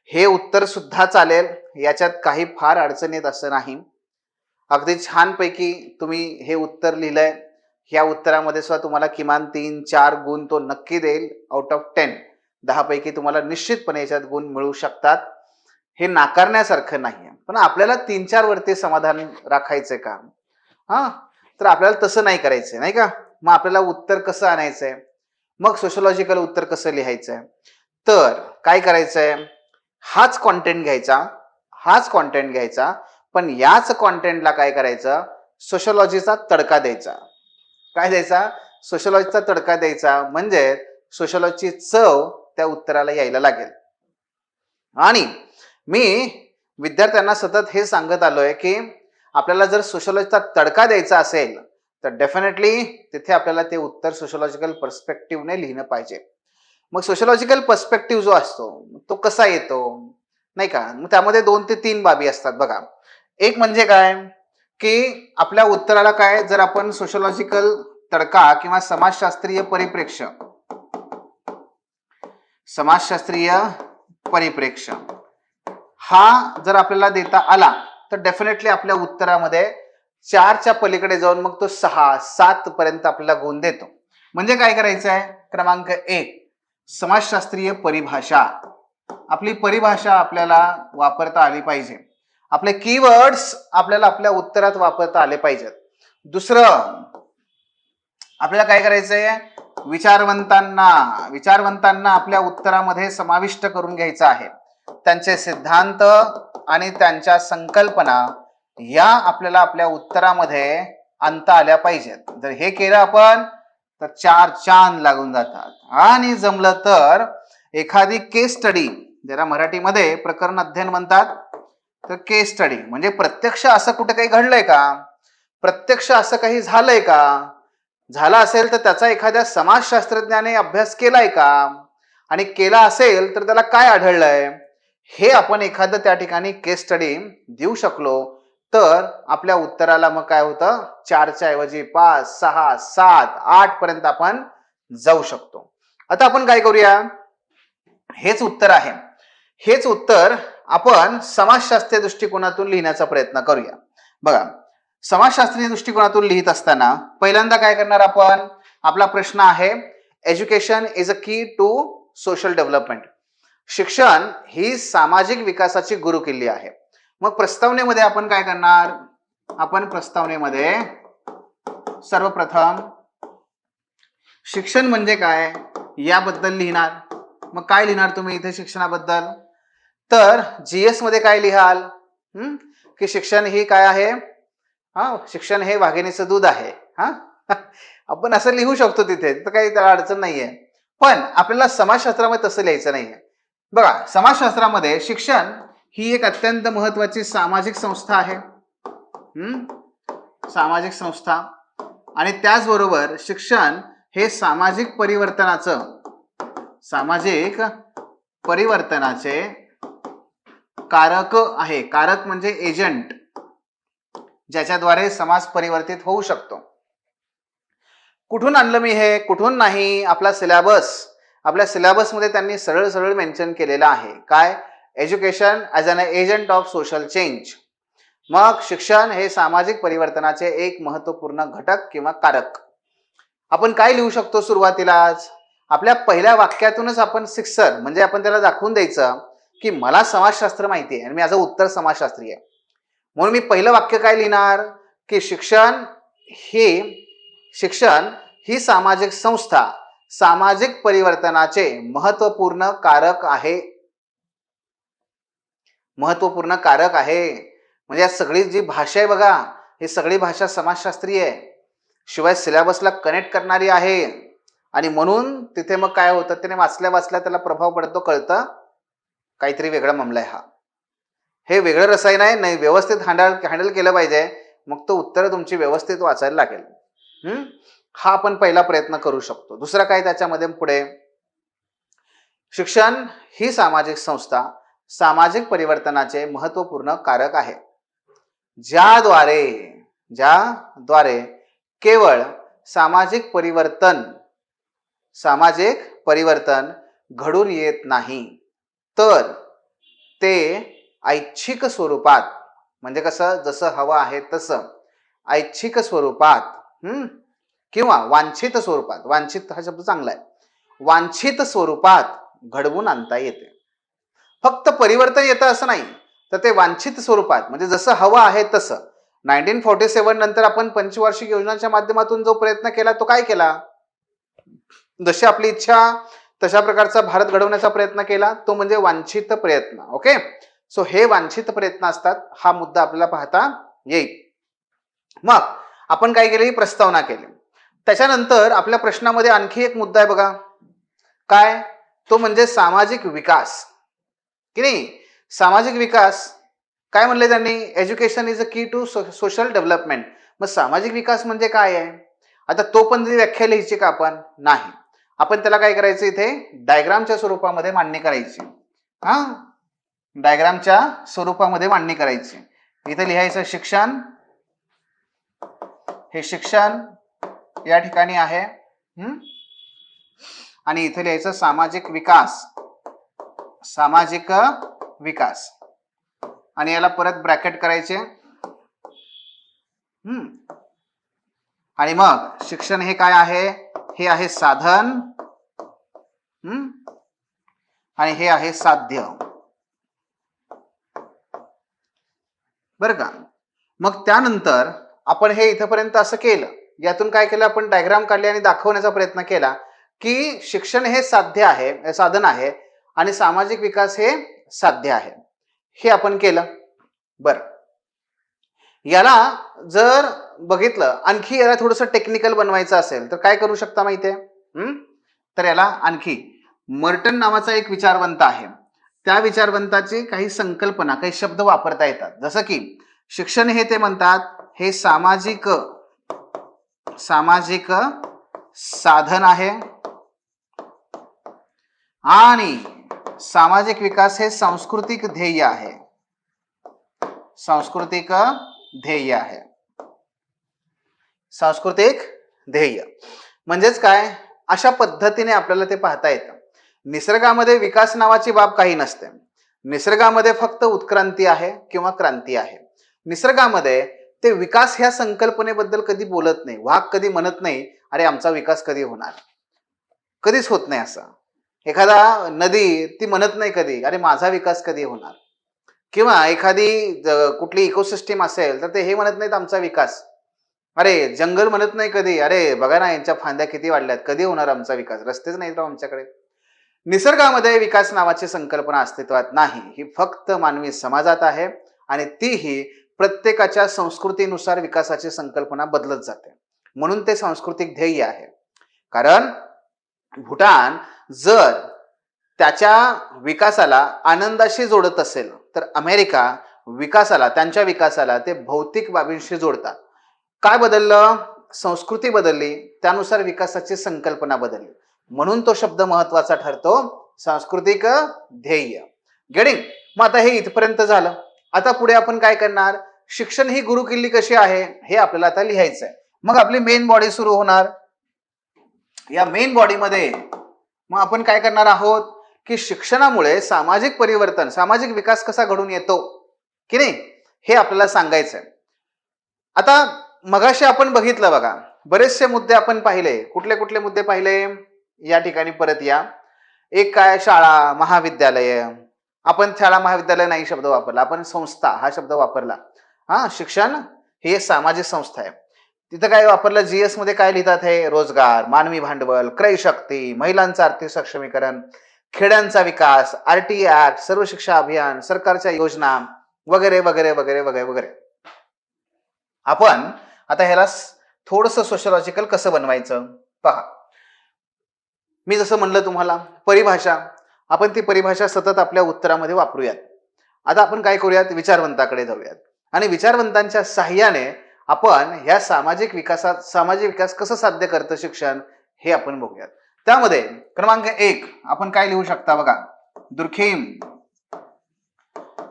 हे उत्तर सुद्धा चालेल, याच्यात काही फार अडचण येत असं नाही. अगदी छानपैकी तुम्ही हे उत्तर लिहिलंय. ह्या उत्तरामध्ये सुद्धा तुम्हाला किमान 3-4 गुण तो नक्की देईल आउट ऑफ 10. 10 पैकी तुम्हाला निश्चितपणे याच्यात गुण मिळू शकतात. हे नाकारण्यासारखं नाहीये, पण आपल्याला 3-4 वरती समाधान राखायचंय का? हा, तर आपल्याला तसं नाही करायचंय, नाही का? मग आपल्याला उत्तर कसं आणायचंय, मग सोशलॉजिकल उत्तर कसं लिहायचंय? तर काय करायचंय, हाच कॉन्टेंट घ्यायचा, हाच कॉन्टेंट घ्यायचा, पण याच कॉन्टेंटला काय करायचं, सोशलॉजीचा तडका द्यायचा. काय द्यायचा? सोशलॉजीचा तडका द्यायचा, म्हणजे सोशलॉजीची चव त्या उत्तराला यायला लागेल. आणि मी विद्यार्थ्यांना सतत हे सांगत आलोय की आपल्याला जर सोशलॉजीचा तडका द्यायचा असेल तर डेफिनेटली तिथे आपल्याला ते उत्तर सोशलॉजिकल पर्स्पेक्टिव्हने लिहिणं पाहिजे. मग सोशलॉजिकल पर्स्पेक्टिव्ह जो असतो तो कसा येतो, नाही का? मग त्यामध्ये 2 ते 3 बाबी असतात बघा. एक म्हणजे काय की आपल्या उत्तराला काय, जर आपण सोशलॉजिकल तडका किंवा समाजशास्त्रीय परिप्रेक्ष्य, समाजशास्त्रीय परिप्रेक्ष्य हा जर आपल्याला देता आला तर डेफिनेटली आपल्या उत्तरामध्ये 4च्या पलीकडे जाऊन मग तो 6-7 पर्यंत आपल्याला गुण देतो. म्हणजे काय करायचं आहे, क्रमांक 1 समाजशास्त्रीय परिभाषा. आपली परिभाषा आपल्याला वापरता आली पाहिजे, आपले कीवर्ड्स आपल्याला आपल्या उत्तरात वापरता आले पाहिजेत. दुसरं आपल्याला काय करायचंय, विचारवंतांना आपल्या उत्तरामध्ये समाविष्ट करून घ्यायचं आहे. त्यांचे सिद्धांत आणि त्यांच्या संकल्पना या आपल्याला आपल्या उत्तरामध्ये आणता आल्या पाहिजेत. जर हे केलं आपण तर 4 चांद लागून जातात. आणि जमलं तर एखादी केस स्टडी, ज्याला मराठीमध्ये प्रकरण अध्ययन म्हणतात, तर केस स्टडी म्हणजे प्रत्यक्ष असं कुठे काही घडलंय का, प्रत्यक्ष असं काही झालंय का, झाला असेल तर त्याचा एखाद्या समाजशास्त्रज्ञाने अभ्यास केलाय का, आणि केला असेल तर त्याला काय आढळलंय, हे आपण एखादं त्या ठिकाणी केस स्टडी देऊ शकलो तर आपल्या उत्तराला मग काय होतं, 4च्या ऐवजी 5, 6, 7, 8 पर्यंत आपण जाऊ शकतो. आता आपण काय करूया, हेच उत्तर आहे, हेच उत्तर आपण समाजशास्त्रीय दृष्टिकोनातून लिहिण्याचा प्रयत्न करूया. बघा, समाजशास्त्रीय दृष्टिकोनातून लिहित असताना पहिल्यांदा काय करणार आपण, आपला प्रश्न आहे एज्युकेशन इज अ की टू सोशल डेव्हलपमेंट. शिक्षण ही सामाजिक विकासाची गुरुकिल्ली आहे. मग प्रस्तावनेमध्ये आपण काय करणार, आपण प्रस्तावनेमध्ये सर्वप्रथम शिक्षण म्हणजे काय याबद्दल लिहिणार. मग काय लिहिणार तुम्ही इथे शिक्षणाबद्दल, तर जीएस मध्ये काय लिहाल, की शिक्षण ही काय आहे, शिक्षण हे वाघिणीचं दूध आहे. आपण असं लिहू शकतो तिथे, तर काही त्याला अडचण नाहीये. पण आपल्याला समाजशास्त्रामध्ये तसं लिहायचं नाहीये. बघा, समाजशास्त्रामध्ये शिक्षण ही एक अत्यंत महत्वाची सामाजिक संस्था आहे, सामाजिक संस्था. आणि त्याचबरोबर शिक्षण हे सामाजिक परिवर्तनाचे कारक आहे. कारक म्हणजे एजंट, ज्याच्याद्वारे समाज परिवर्तित होऊ शकतो. कुठून आणलं मी हे, कुठून नाही, आपला सिलेबस, आपल्या सिलेबसमध्ये त्यांनी सरळ सरळ मेन्शन केलेलं आहे. काय, education as an agent of social change. मग शिक्षण हे सामाजिक परिवर्तनाचे एक महत्वपूर्ण घटक किंवा कारक. आपण काय लिहू शकतो सुरुवातीलाच, आपल्या पहिल्या वाक्यातूनच आपण शिक्षण म्हणजे आपण त्याला दाखवून द्यायचं की मला समाजशास्त्र माहिती आहे आणि माझं उत्तर समाजशास्त्री आहे. म्हणून मी पहिलं वाक्य काय लिहिणार, की शिक्षण ही सामाजिक संस्था सामाजिक परिवर्तनाचे महत्वपूर्ण कारक आहे. महत्वपूर्ण कारक आहे म्हणजे सगळी जी भाषा आहे बघा, ही सगळी भाषा समाजशास्त्रीय आहे, शिवाय सिलेबसला कनेक्ट करणारी आहे. आणि म्हणून तिथे मग काय होतं, त्याने वाचल्या त्याला प्रभाव पडतो, कळतं काहीतरी वेगळा मामला आहे, हे वेगळं रसायन आहे, नाही व्यवस्थित हँडल केलं पाहिजे, मग तो उत्तर तुमची व्यवस्थित वाचायला लागेल. हा आपण पहिला प्रयत्न करू शकतो. दुसरा काय त्याच्यामध्ये पुढे, शिक्षण ही सामाजिक संस्था सामाजिक परिवर्तनाचे महत्वपूर्ण कारक आहे, ज्याद्वारे केवळ सामाजिक परिवर्तन घडून येत नाही, तर ते ऐच्छिक स्वरूपात, म्हणजे कसं, जसं हवं आहे तसं ऐच्छिक स्वरूपात किंवा वांछित स्वरूपात, वांछित हा शब्द चांगला आहे, वांछित स्वरूपात घडवून आणता येते. फक्त परिवर्तन येतं असं नाही, तर ते वांछित स्वरूपात म्हणजे जसं हवं आहे तसं. 1947 नंतर आपण पंचवार्षिक योजनांच्या माध्यमातून जो प्रयत्न केला तो काय केला, जशी आपली इच्छा तशा प्रकारचा भारत घडवण्याचा प्रयत्न केला, तो म्हणजे वांछित प्रयत्न. ओके, सो हे वांछित प्रयत्न असतात, हा मुद्दा आपल्याला पाहता येईल. मग आपण काय केले, ही प्रस्तावना केली. त्याच्यानंतर आपल्या प्रश्नामध्ये आणखी एक मुद्दा आहे बघा, काय, तो म्हणजे सामाजिक विकास, की नाही. सामाजिक विकास काय म्हणले त्यांनी, एज्युकेशन इज अ की टू सोशल डेव्हलपमेंट. मग सामाजिक विकास म्हणजे काय आहे, आता तो पण व्याख्या लिहायची का आपण, नाही, आपण त्याला काय करायचं, इथे डायग्रामच्या स्वरूपामध्ये मांडणी करायची. हा, डायग्रामच्या स्वरूपामध्ये मांडणी करायची. इथे लिहायचं शिक्षण, हे शिक्षण या ठिकाणी आहे, आणि इथे लिहायचं सामाजिक विकास, सामाजिक विकास, आणि याला परत ब्रॅकेट करायचे. आणि मग शिक्षण हे काय आहे, हे आहे साधन, आणि हे आहे साध्य, बरं का. मग त्यानंतर आपण हे इथपर्यंत असं केलं, यातून काय केलं, आपण डायग्राम काढली आणि दाखवण्याचा प्रयत्न केला की शिक्षण हे साध्य आहे, साधन आहे, आणि सामाजिक विकास हे साध्य आहे, हे आपण केलं. बर, याला जर बघितलं, आणखी याला थोडंसं टेक्निकल बनवायचं असेल तर काय करू शकता माहितीये, तर याला आणखी मर्टन नावाचा एक विचारवंत आहे, त्या विचारवंताची काही संकल्पना, काही शब्द वापरता येतात. जसं की शिक्षण हे ते म्हणतात, हे सामाजिक साधन आहे, आणि सामाजिक विकास हे सांस्कृतिक ध्येय आहे, सांस्कृतिक ध्येय आहे, सांस्कृतिक ध्येय. म्हणजेच काय, अशा पद्धतीने आपल्याला ते पाहता येतं. निसर्गामध्ये विकास नावाची बाब काही नसते, निसर्गामध्ये फक्त उत्क्रांती आहे किंवा क्रांती आहे. निसर्गामध्ये ते विकास ह्या संकल्पनेबद्दल कधी बोलत नाही, वाघ कधी म्हणत नाही अरे आमचा विकास कधी होणार, कधीच होत नाही. असं एखादा नदी ती म्हणत नाही कधी अरे माझा विकास कधी होणार, किंवा एखादी कुठली इकोसिस्टीम असेल तर ते हे म्हणत नाहीत आमचा विकास. अरे जंगल म्हणत नाही कधी अरे बघा ना यांच्या फांद्या किती वाढल्यात, कधी होणार आमचा विकास, रस्तेच नाहीत आमच्याकडे. निसर्गामध्ये विकास नावाची संकल्पना अस्तित्वात नाही, ही फक्त मानवी समाजात आहे, आणि तीही प्रत्येकाच्या संस्कृतीनुसार विकासाची संकल्पना बदलत जाते, म्हणून ते सांस्कृतिक ध्येय आहे. कारण भूटान जर त्याच्या विकासाला आनंदाशी जोडत असेल तर अमेरिका विकासाला, त्यांच्या विकासाला ते भौतिक बाबींशी जोडतात. काय बदललं, संस्कृती बदलली, त्यानुसार विकासाची संकल्पना बदलली, म्हणून तो शब्द महत्वाचा ठरतो, सांस्कृतिक ध्येय. गेटिंग. मग आता हे इथपर्यंत झालं. आता पुढे आपण काय करणार, शिक्षण ही गुरुकिल्ली कशी आहे हे आपल्याला आता लिहायचं आहे. मग आपली मेन बॉडी सुरू होणार. या मेन बॉडीमध्ये मग आपण काय करणार आहोत की शिक्षणामुळे सामाजिक परिवर्तन, सामाजिक विकास कसा घडून येतो की नाही हे आपल्याला सांगायचं आहे. आता मगाशी आपण बघितलं बघा, बरेचसे मुद्दे आपण पाहिले. कुठले कुठले मुद्दे पाहिले, या ठिकाणी परत या. एक काय, शाळा महाविद्यालय, आपण शाळा महाविद्यालय नाही शब्द वापरला, आपण संस्था हा शब्द वापरला. शिक्षण ही सामाजिक संस्था आहे. तिथं काय वापरलं, जीएस मध्ये काय लिहितात, हे रोजगार, मानवी भांडवल, क्रय शक्ती, महिलांचं आर्थिक सक्षमीकरण, खेड्यांचा विकास, आरटीई ऍक्ट, सर्व शिक्षा अभियान, सरकारच्या योजना वगैरे वगैरे वगैरे वगैरे वगैरे. आपण आता ह्याला थोडंसं सोशलॉजिकल कसं बनवायचं पहा. मी जसं म्हणलं तुम्हाला परिभाषा, आपण ती परिभाषा सतत आपल्या उत्तरामध्ये वापरूयात. आता आपण काय करूयात, विचारवंताकडे जाऊयात आणि विचारवंतांच्या साह्याने आपण ह्या सामाजिक विकास कसं साध्य करतं शिक्षण हे आपण बघूयात. त्यामध्ये क्रमांक 1 आपण काय लिहू शकता बघा, दुर्खीम.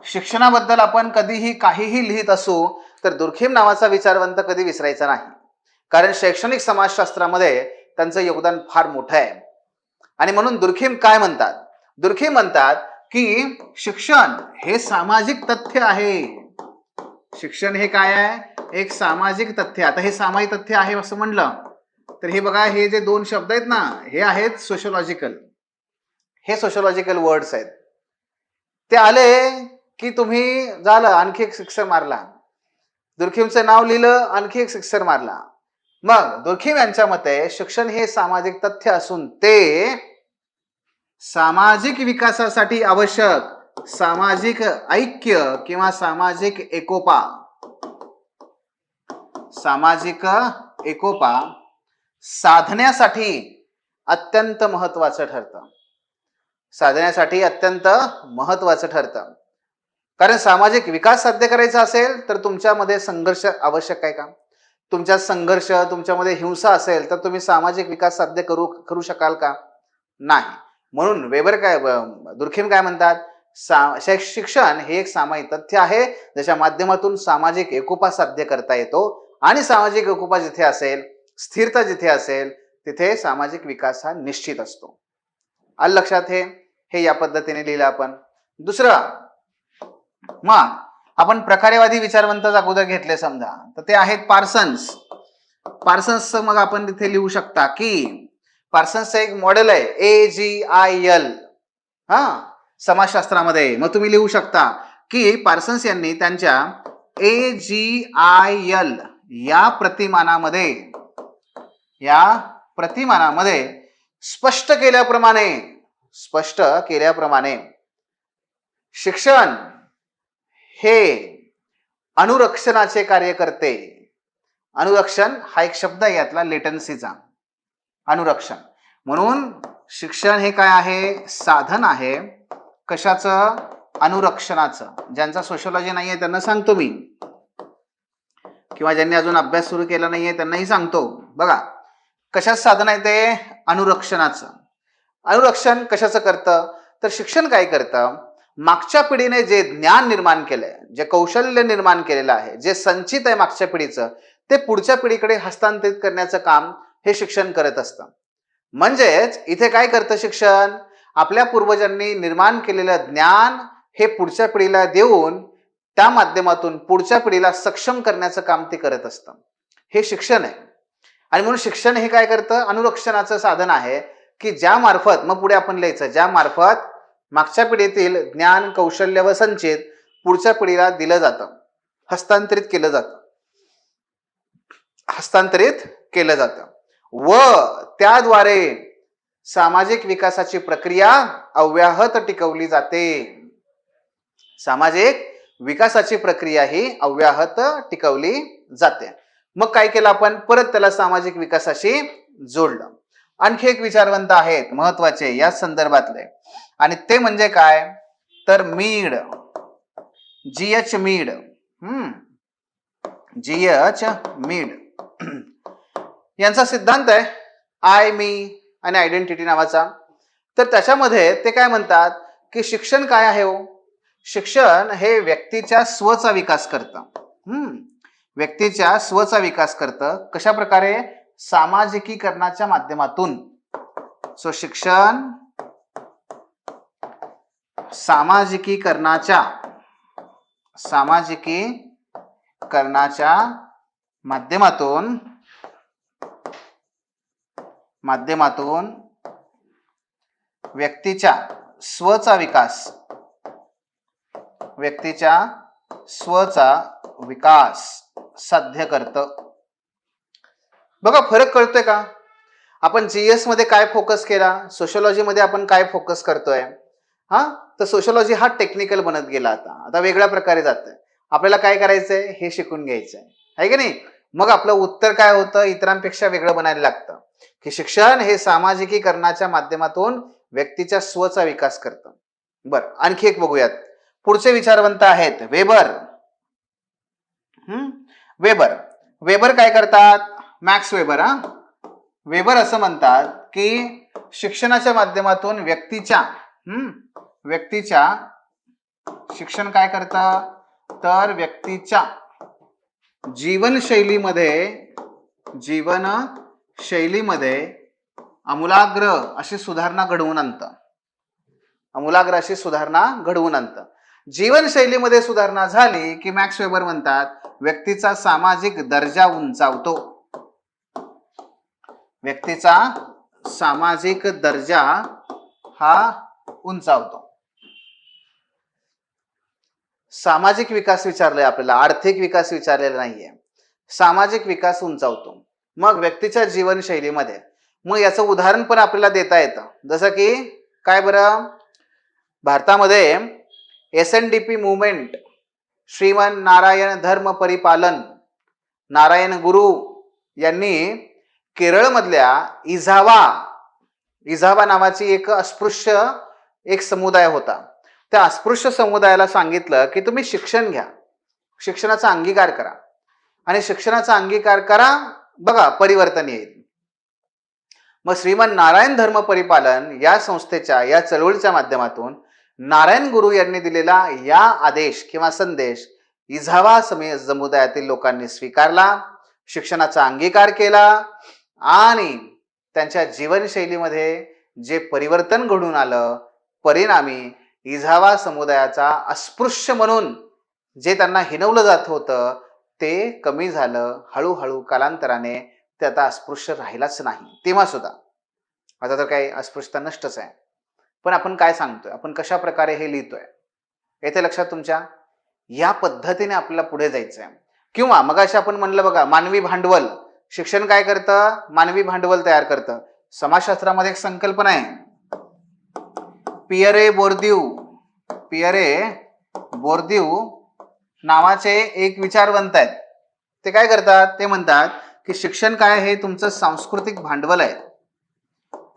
शिक्षणाबद्दल आपण कधीही काहीही लिहित असू तर दुर्खीम नावाचा विचारवंत कधी विसरायचा नाही, कारण शैक्षणिक समाजशास्त्रामध्ये त्यांचं योगदान फार मोठं आहे. आणि म्हणून दुर्खीम काय म्हणतात, दुर्खीम म्हणतात की शिक्षण हे सामाजिक तथ्य आहे. शिक्षण हे काय आहे? एक सामाजिक तथ्य. आता हे सामाजिक तथ्य आहे असं म्हणलं तर हे बघा, हे जे दोन शब्द आहेत ना, हे आहेत सोशोलॉजिकल. हे सोशोलॉजिकल वर्ड्स आहेत. ते आले की तुम्ही झालं, आणखी एक सिक्सर मारला. दुर्खीमचं नाव लिहिलं, आणखी एक सिक्सर मारला. मग दुर्खीम यांच्या मते शिक्षण हे सामाजिक तथ्य असून ते सामाजिक विकासासाठी आवश्यक सामाजिक ऐक्य किंवा सामाजिक एकोपा साधण्यासाठी अत्यंत महत्वाचं ठरतं. कारण सामाजिक विकास साध्य करायचा असेल तर तुमच्यामध्ये संघर्ष आवश्यक आहे का? तुमच्यात संघर्ष, तुमच्यामध्ये हिंसा असेल तर तुम्ही सामाजिक विकास साध्य करू शकाल का? नाही. म्हणून दुर्खीम काय म्हणतात? शिक्षण हे एक सामाजिक तथ्य आहे ज्याच्या माध्यमातून सामाजिक एकोपा साध्य करता येतो आणि सामाजिक एकोपा जिथे असेल, स्थिरता जिथे असेल, तिथे सामाजिक विकास हा निश्चित असतो. आलं लक्षात? हे या पद्धतीने लिहिलं आपण. दुसरं, मग आपण प्रकारेवादी विचारवंत अगोदर घेतले समजा, तर ते आहेत पार्सन्स. मग आपण तिथे लिहू शकता की पार्सन्सचं एक मॉडेल आहे AGIL, समाजशास्त्रामध्ये. मग तुम्ही लिहू शकता की पार्सन्स यांनी त्यांच्या AGIL या प्रतिमानामध्ये स्पष्ट केल्याप्रमाणे शिक्षण हे अनुरक्षणाचे कार्य करते. अनुरक्षण हा एक शब्द आहे यातला, लेटन्सीचा. अनुरक्षण म्हणून शिक्षण हे काय आहे? साधन आहे. कशाचं? अनुरक्षणाचं. ज्यांचा सोशोलॉजी नाहीये त्यांना सांगतो मी, किंवा ज्यांनी अजून अभ्यास सुरू केला नाहीये त्यांनाही सांगतो. बघा, कशाचं साधन आहे ते? अनुरक्षणाचं. अनुरक्षण कशाचं करतं? तर शिक्षण काय करतं? मागच्या पिढीने जे ज्ञान निर्माण केलंय, जे कौशल्य निर्माण केलेलं आहे, जे संचित आहे मागच्या पिढीचं, ते पुढच्या पिढीकडे हस्तांतरित करण्याचं काम हे शिक्षण करत असतं. म्हणजेच इथे काय करतं शिक्षण? आपल्या पूर्वजांनी निर्माण केलेलं ज्ञान हे पुढच्या पिढीला देऊन त्या माध्यमातून पुढच्या पिढीला सक्षम करण्याचं काम ते करत असतं. हे शिक्षण आहे. आणि म्हणून शिक्षण हे काय करतं? अनुरक्षणाचं साधन आहे की ज्या मार्फत, मग पुढे आपण लिहायचं, ज्या मार्फत मागच्या पिढीतील ज्ञान, कौशल्य व संचित पुढच्या पिढीला दिलं जातं, हस्तांतरित केलं जातं व त्याद्वारे सामाजिक विकासाची प्रक्रिया अव्याहत टिकवली जाते. सामाजिक विकासाची प्रक्रिया ही अव्याहत टिकवली जाते. मग काय केलं आपण? परत त्याला सामाजिक विकासाशी जोडलं. आणखी एक विचारवंत आहेत महत्वाचे या संदर्भातले, आणि ते म्हणजे काय? तर मीड, GH मीड. GH मीड यांचा सिद्धांत आहे आय, मी आणि आयडेंटिटी नावाचा. तर त्याच्यामध्ये ते काय म्हणतात की शिक्षण काय आहे हो? शिक्षण हे व्यक्तीच्या स्वचा विकास करतं. व्यक्तीच्या स्वचा विकास करतं. कशा प्रकारे? सामाजिकीकरणाच्या माध्यमातून. सो शिक्षण सामाजिकीकरणाच्या माध्यमातून व्यक्तीच्या स्वचा विकास साध्य करतं. बघा, फरक कळतोय का? आपण GS मध्ये काय फोकस केला, सोशोलॉजी मध्ये आपण काय फोकस करतोय? तर सोशोलॉजी हा टेक्निकल बनत गेला. आता वेगळ्या प्रकारे जातंय. आपल्याला काय करायचंय हे शिकून घ्यायचंय, आहे की नाही? मग आपलं उत्तर काय होतं? इतरांपेक्षा वेगळं बनायला लागतं की शिक्षण हे सामाजिकीकरणाच्या माध्यमातून व्यक्तीच्या स्वचा विकास करतं. बरं, आणखी एक बघूयात. पुढचे विचारवंत आहेत वेबर. वेबर काय करतात? Max weber. वेबर असं म्हणतात की शिक्षणाच्या माध्यमातून व्यक्तीच्या शिक्षण काय करतं? तर व्यक्तीच्या जीवनशैलीमध्ये आमूलाग्र अशी सुधारणा घडवून आणतं. आमूलाग्र सुधारणा घडवून आणतं. जीवनशैलीमध्ये सुधारणा झाली की मॅक्स वेबर म्हणतात व्यक्तीचा सामाजिक दर्जा उंचावतो. व्यक्तीचा सामाजिक दर्जा हा उंचावतो. सामाजिक विकास विचारलाय आपल्याला, आर्थिक विकास विचारलेला नाहीये. सामाजिक विकास उंचावतो. मग व्यक्तीच्या जीवनशैलीमध्ये मग याचं उदाहरण पण आपल्याला देता येतं. जसं की काय बरं, भारतामध्ये SNDP मुवमेंट, श्रीमन नारायण धर्म परिपालन, नारायण गुरु यांनी केरळमधल्या इझावा नावाची एक अस्पृश्य एक समुदाय होता. त्या अस्पृश्य समुदायाला सांगितलं की तुम्ही शिक्षण घ्या, शिक्षणाचा अंगीकार करा आणि शिक्षणाचा अंगीकार करा, बघा परिवर्तन येईल. मग श्रीमन नारायण धर्म परिपालन या संस्थेच्या या चळवळीच्या माध्यमातून नारायण गुरु यांनी दिलेला या आदेश किंवा संदेश इझावा समुदायातील लोकांनी स्वीकारला, शिक्षणाचा अंगीकार केला आणि त्यांच्या जीवनशैलीमध्ये जे परिवर्तन घडून आलं, परिणामी इझावा समुदायाचा अस्पृश्य म्हणून जे त्यांना हिणवलं जात होतं ते कमी झालं. हळूहळू कालांतराने ते आता अस्पृश्य राहिलाच नाही. तेव्हा सुद्धा, आता तर काही अस्पृश्यता नष्टच आहे. पण आपण काय सांगतोय, आपण कशा प्रकारे हे लिहितोय, येथे लक्षात तुमच्या या पद्धतीने आपल्याला पुढे जायचं आहे. किंवा मगाशी आपण म्हणलं बघा, मानवी भांडवल, शिक्षण काय करतं, मानवी भांडवल तयार करतं. समाजशास्त्रामध्ये एक संकल्पना आहे, पियरे बोर्दिऊ नावाचे एक विचारवंत आहेत. ते काय करतात, ते म्हणतात की शिक्षण काय हे तुमचं सांस्कृतिक भांडवल आहे,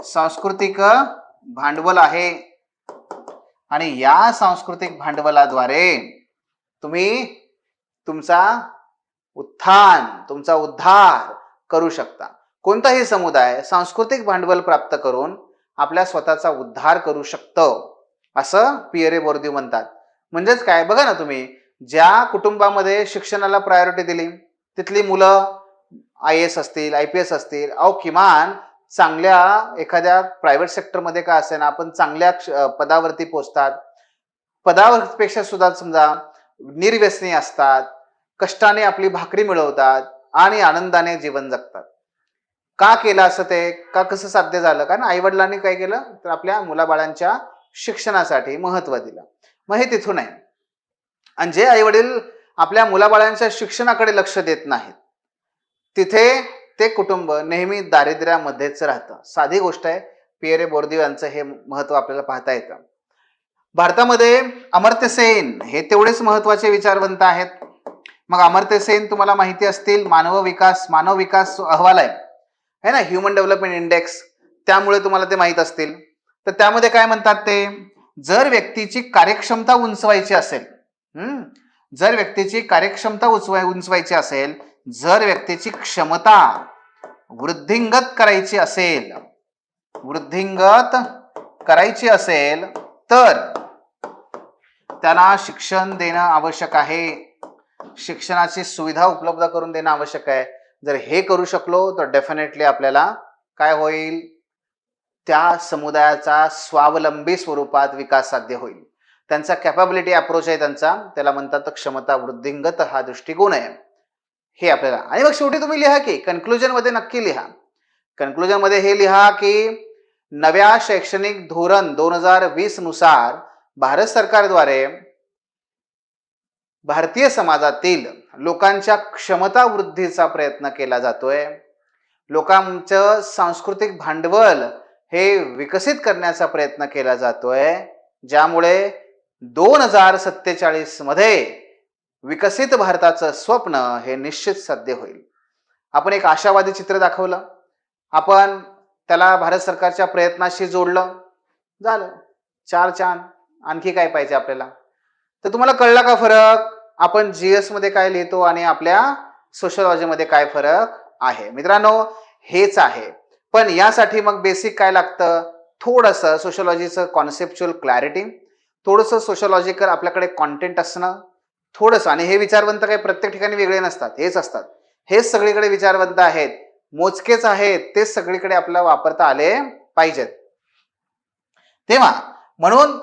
सांस्कृतिक भांडवल आहे आणि या सांस्कृतिक भांडवलाद्वारे तुम्ही तुमचा उद्धार करू शकता. कोणताही समुदाय सांस्कृतिक भांडवल प्राप्त करून आपल्या स्वतःचा उद्धार करू शकतो, असं पियरे बोर्दिऊ म्हणतात. म्हणजेच काय बघा ना तुम्ही, ज्या कुटुंबामध्ये शिक्षणाला प्रायोरिटी दिली तिथली मुलं IAS असतील, IPS असतील, किमान चांगल्या एखाद्या प्रायव्हेट सेक्टरमध्ये का असेल ना, आपण चांगल्या पदावरती पोहोचतात. पदावरपेक्षा सुद्धा समजा निर्व्यसनी असतात, कष्टाने आपली भाकरी मिळवतात आणि आनंदाने जीवन जगतात. का केलं असं, ते का कसं साध्य झालं? कारण आईवडिलांनी काय केलं तर आपल्या मुलाबाळांच्या शिक्षणासाठी महत्व दिलं. मग हे तिथून आहे. आणि जे आईवडील आपल्या मुलाबाळांच्या शिक्षणाकडे लक्ष देत नाहीत तिथे ते कुटुंब नेहमी दारिद्र्यामध्येच राहतं. साधी गोष्ट आहे. पियरे बोर्दिऊ यांचं हे महत्व आपल्याला पाहता येतं. भारतामध्ये अमर्त्य सेन हे तेवढेच महत्वाचे विचारवंत आहेत. मग अमर्त्य सेन तुम्हाला माहिती असतील, मानव विकास अहवाल आहे ना, ह्युमन डेव्हलपमेंट इंडेक्स, त्यामुळे तुम्हाला ते माहित असतील. तर त्यामध्ये काय म्हणतात ते, जर व्यक्तीची कार्यक्षमता उंचवायची असेल, जर व्यक्तीची कार्यक्षमता उंचवायची असेल, जर व्यक्तीची क्षमता वृद्धिंगत करायची असेल तर त्याला शिक्षण देणं आवश्यक आहे, शिक्षणाची सुविधा उपलब्ध करून देणं आवश्यक आहे. जर हे करू शकलो तर डेफिनेटली आपल्याला काय होईल, त्या समुदायाचा स्वावलंबी स्वरूपात विकास साध्य होईल. त्यांचा कॅपॅबिलिटी अप्रोच आहे त्यांचा, त्याला म्हणतात क्षमता वृद्धिंगत हा दृष्टिकोन आहे हे आपल्याला. आणि मग शेवटी तुम्ही लिहा की कन्क्लुजन मध्ये नक्की लिहा, कन्क्लुजन मध्ये हे लिहा की नव्या शैक्षणिक धोरण 2020 नुसार भारत सरकारद्वारे भारतीय समाजातील लोकांच्या क्षमता वृद्धीचा प्रयत्न केला जातोय. लोकांचं सांस्कृतिक भांडवल हे विकसित करण्याचा प्रयत्न केला जातोय, ज्यामुळे 2047 मध्ये विकसित भारताचं स्वप्न हे निश्चित साध्य होईल. आपण एक आशावादी चित्र दाखवलं, आपण त्याला भारत सरकारच्या प्रयत्नाशी जोडलं, झालं 4 चांद. आणखी काय पाहिजे आपल्याला? तर तुम्हाला कळला का फरक? आपण GS मध्ये काय लिहितो आणि आपल्या सोशलॉजीमध्ये काय फरक आहे? मित्रांनो, हेच आहे. पण यासाठी मग बेसिक काय लागतं, थोडंसं सोशलॉजीचं कॉन्सेप्च्युअल क्लॅरिटी, थोडंसं सोशलॉजिकल आपल्याकडे कॉन्टेंट असणं, थोडंसं. आणि हे विचारवंत काही प्रत्येक ठिकाणी वेगळे नसतात, हेच असतात, हेच सगळीकडे विचारवंत आहेत, मोजकेच आहेत, तेच सगळीकडे आपल्याला वापरता आले पाहिजेत. तेव्हा म्हणून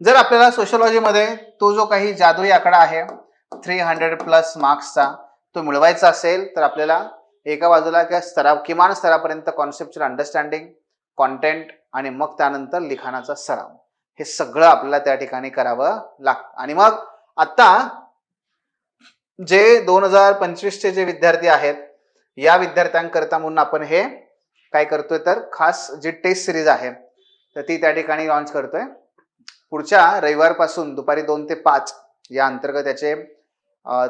जर आपल्याला सोशलॉजीमध्ये तो जो काही जादुई आकडा आहे 300+ मार्क्सचा तो मिळवायचा असेल तर आपल्याला एका बाजूला किमान स्तरापर्यंत कॉन्सेप्च्युअल अंडरस्टँडिंग, कॉन्टेंट आणि मग त्यानंतर लिखाणाचा सराव, हे सगळं आपल्याला त्या ठिकाणी करावं लागतं. आणि मग आता जे 2025चे जे विद्यार्थी आहेत या विद्यार्थ्यांकरता म्हणून आपण हे काय करतोय तर खास जी टेस्ट सिरीज आहे तर ती त्या ठिकाणी लॉन्च करतोय. पुढच्या रविवारपासून दुपारी 2 ते 5 या अंतर्गत याचे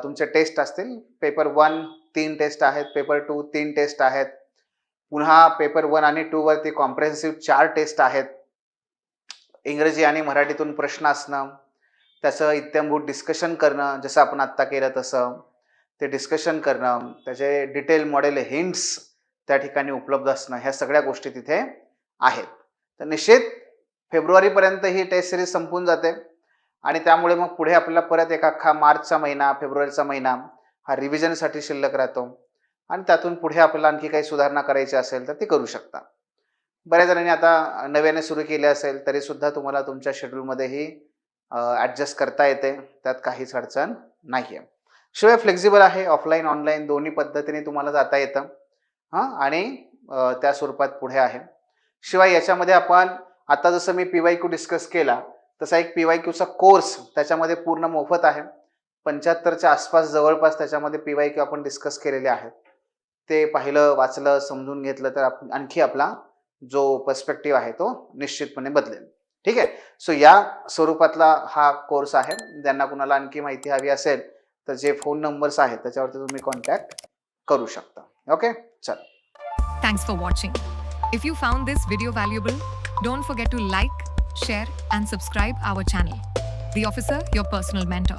तुमचे टेस्ट असतील. पेपर 1 3 टेस्ट आहेत, पेपर 2 3 टेस्ट आहेत, पुन्हा पेपर 1 आणि 2 वरती कॉम्प्रेहेन्सिव्ह 4 टेस्ट आहेत. इंग्रजी आणि मराठीतून प्रश्न असणं, त्याचं इत्थंभूत डिस्कशन करणं, जसं आपण आत्ता केलं तसं ते डिस्कशन करणं, त्याचे डिटेल मॉडेल हिंट्स त्या ठिकाणी उपलब्ध असणं, ह्या सगळ्या गोष्टी तिथे आहेत. तर निश्चित फेब्रुवारीपर्यंत ही टेस्ट सिरीज संपून जाते आणि त्यामुळे मग पुढे आपल्याला परत एक अख्खा मार्चचा महिना, फेब्रुवारीचा महिना हा रिव्हिजनसाठी शिल्लक राहतो आणि त्यातून पुढे आपल्याला आणखी काही सुधारणा करायची असेल तर ती करू शकता. बऱ्याच जणांनी आता नव्याने सुरू केले असेल तरी सुद्धा तुम्हाला तुमच्या शेड्यूलमध्येही ॲडजस्ट करता येते, त्यात काहीच अडचण नाही आहे. शिवाय फ्लेक्झिबल आहे, ऑफलाईन ऑनलाईन दोन्ही पद्धतीने तुम्हाला जाता येतं आणि त्या स्वरूपात पुढे आहे. शिवाय याच्यामध्ये आपण आता जसं मी PYQ डिस्कस केला तसा एक PYQचा कोर्स त्याच्यामध्ये पूर्ण मोफत आहे. 75च्या आसपास जवळपास त्याच्यामध्ये PYQ आपण डिस्कस केलेले आहेत. ते पाहिलं, वाचलं, समजून घेतलं तर आणखी आपला जो पर्स्पेक्टिव्ह आहे तो निश्चितपणे बदलेल. ठीक आहे. सो या स्वरूपातला हा कोर्स आहे. ज्यांना कुणाला आणखी माहिती हवी असेल तर जे फोन नंबर्स आहेत त्याच्यावरती तुम्ही कॉन्टॅक्ट करू शकता. ओके, चल. Thanks for watching. If you found this video valuable, don't forget to like, share and subscribe our channel. The Officer, your personal mentor.